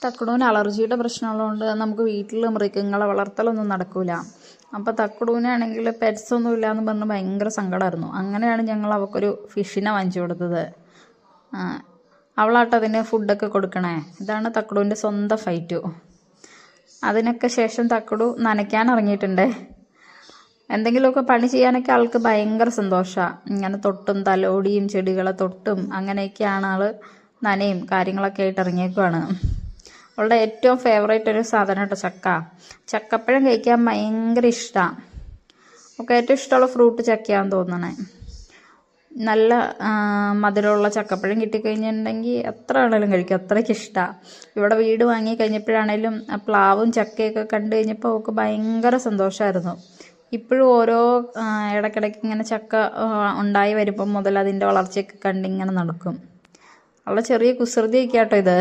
തക്കടൂന് അലർജിയുടെ പ്രശ്നമുള്ളതുകൊണ്ട് നമുക്ക് വീട്ടിൽ മൃഗങ്ങളെ വളർത്തലൊന്നും നടക്കില്ല. അപ്പോൾ തക്കടൂനാണെങ്കിൽ പെറ്റ്സ് ഒന്നും ഇല്ലയെന്ന് പറഞ്ഞ് ഭയങ്കര സങ്കടമായിരുന്നു. അങ്ങനെയാണ് ഞങ്ങൾ അവൾക്കൊരു ഫിഷിനെ വാങ്ങിച്ചു കൊടുത്തത്. അവളാട്ടോ അതിന് ഫുഡൊക്കെ കൊടുക്കണേ. ഇതാണ് തക്കടൂൻ്റെ സ്വന്തം ഫൈറ്റു. അതിനൊക്കെ ശേഷം തക്കടു നനയ്ക്കാൻ ഇറങ്ങിയിട്ടുണ്ട്. എന്തെങ്കിലുമൊക്കെ പണി ചെയ്യാനൊക്കെ ആൾക്ക് ഭയങ്കര സന്തോഷമാണ്. ഇങ്ങനെ തൊട്ടും തലോടിയും ചെടികളെ തൊട്ടും അങ്ങനെയൊക്കെയാണ് ആൾ നനയും കാര്യങ്ങളൊക്കെ ആയിട്ട് ഇറങ്ങിയേക്കുവാണ്. അവളുടെ ഏറ്റവും ഫേവറേറ്റ് ഒരു സാധനം കേട്ടോ ചക്കപ്പഴം കഴിക്കാൻ ഭയങ്കര ഇഷ്ടമാണ്. ഒക്കെ ഏറ്റവും ഇഷ്ടമുള്ള ഫ്രൂട്ട് ചക്കയാണെന്ന് തോന്നണേ. നല്ല മധുരമുള്ള ചക്കപ്പഴം കിട്ടിക്കഴിഞ്ഞിട്ടുണ്ടെങ്കിൽ എത്ര ആണെങ്കിലും കഴിക്കും, അത്രയ്ക്ക് ഇഷ്ടമാണ്. ഇവിടെ വീട് വാങ്ങി കഴിഞ്ഞപ്പോഴാണേലും പ്ലാവും ചക്കയൊക്കെ കണ്ടു കഴിഞ്ഞപ്പോൾ അവൾക്ക് ഭയങ്കര സന്തോഷമായിരുന്നു. ഇപ്പോഴും ഓരോ ഇടയ്ക്കിടയ്ക്ക് ഇങ്ങനെ ചക്ക ഉണ്ടായി വരുമ്പം മുതൽ അതിൻ്റെ വളർച്ചയൊക്കെ കണ്ടിങ്ങനെ നടക്കും. അവളുടെ ചെറിയ കുസൃതിയൊക്കെ ആട്ടോ ഇത്.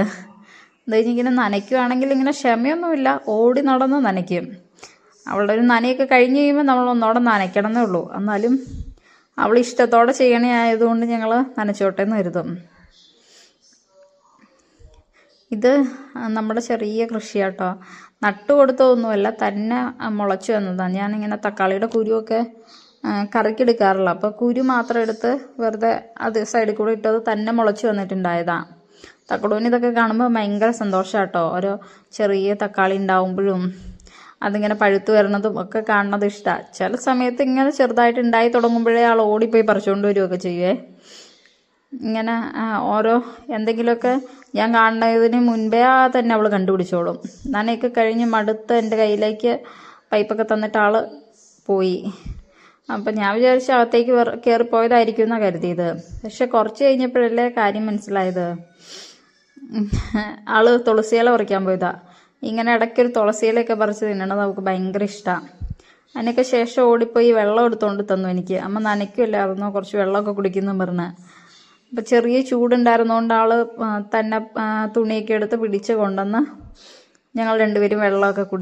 എന്താ ഇങ്ങനെ നനയ്ക്കുവാണെങ്കിൽ ഇങ്ങനെ ക്ഷമയൊന്നുമില്ല, ഓടി നടന്ന് നനയ്ക്കും. അവളുടെ ഒരു നനയൊക്കെ കഴിഞ്ഞ് കഴിയുമ്പോൾ നമ്മൾ ഒന്നോടെ നനയ്ക്കണമെന്നേ ഉള്ളൂ. എന്നാലും അവൾ ഇഷ്ടത്തോടെ ചെയ്യണേ ആയതുകൊണ്ട് ഞങ്ങൾ നനച്ചോട്ടെ എന്ന് കരുതും. ഇത് നമ്മുടെ ചെറിയ കൃഷിയാട്ടോ. നട്ടു കൊടുത്തതൊന്നുമല്ല, തന്നെ മുളച്ചു വന്നതാണ്. ഞാനിങ്ങനെ തക്കാളിയുടെ കുരുവൊക്കെ കറിക്കെടുക്കാറില്ല. അപ്പോൾ കുരു മാത്രം എടുത്ത് വെറുതെ അത് സൈഡിൽ കൂടെ ഇട്ടത് തന്നെ മുളച്ചു വന്നിട്ടുണ്ടായതാണ്. തക്കടൂന് ഇതൊക്കെ കാണുമ്പോൾ ഭയങ്കര സന്തോഷമാട്ടോ. ഓരോ ചെറിയ തക്കാളി ഉണ്ടാവുമ്പോഴും അതിങ്ങനെ പഴുത്തു വരുന്നതും ഒക്കെ കാണുന്നത് ഇഷ്ടമാണ്. ചില സമയത്ത് ഇങ്ങനെ ചെറുതായിട്ട് ഉണ്ടായി തുടങ്ങുമ്പോഴേ ആൾ ഓടിപ്പോയി പറിച്ചുകൊണ്ട് വരികയൊക്കെ ചെയ്യുവേ. ഇങ്ങനെ ഓരോ എന്തെങ്കിലുമൊക്കെ ഞാൻ കാണുന്നതിന് മുൻപേ തന്നെ അവൾ കണ്ടുപിടിച്ചോളും. നനയൊക്കെ കഴിഞ്ഞ് മടുത്ത് എൻ്റെ കയ്യിലേക്ക് പൈപ്പൊക്കെ തന്നിട്ട് ആൾ പോയി. അപ്പം ഞാൻ വിചാരിച്ച അകത്തേക്ക് കയറിപ്പോയതായിരിക്കും എന്നാണ് കരുതിയത്. പക്ഷെ കുറച്ച് കഴിഞ്ഞപ്പോഴല്ലേ കാര്യം മനസ്സിലായത്. ആൾ തുളസിയില പറിക്കാൻ പോയതാ. ഇങ്ങനെ ഇടയ്ക്കൊരു തുളസിയിലൊക്കെ പറിച്ച് തിന്നണത് നമുക്ക് ഭയങ്കര ഇഷ്ടമാണ്. അതിനൊക്കെ ശേഷം ഓടിപ്പോയി വെള്ളം എടുത്തുകൊണ്ട് തന്നു എനിക്ക്. അമ്മ നനയ്ക്കില്ലായിരുന്നോ, കുറച്ച് വെള്ളമൊക്കെ കുടിക്കുന്നു പറഞ്ഞ്. അപ്പം ചെറിയ ചൂടുണ്ടായിരുന്നതുകൊണ്ട് ആൾ തന്നെ തുണിയൊക്കെ എടുത്ത് പിടിച്ച് കൊണ്ടുവന്ന് ഞങ്ങൾ രണ്ടുപേരും വെള്ളമൊക്കെ കുടിച്ചു.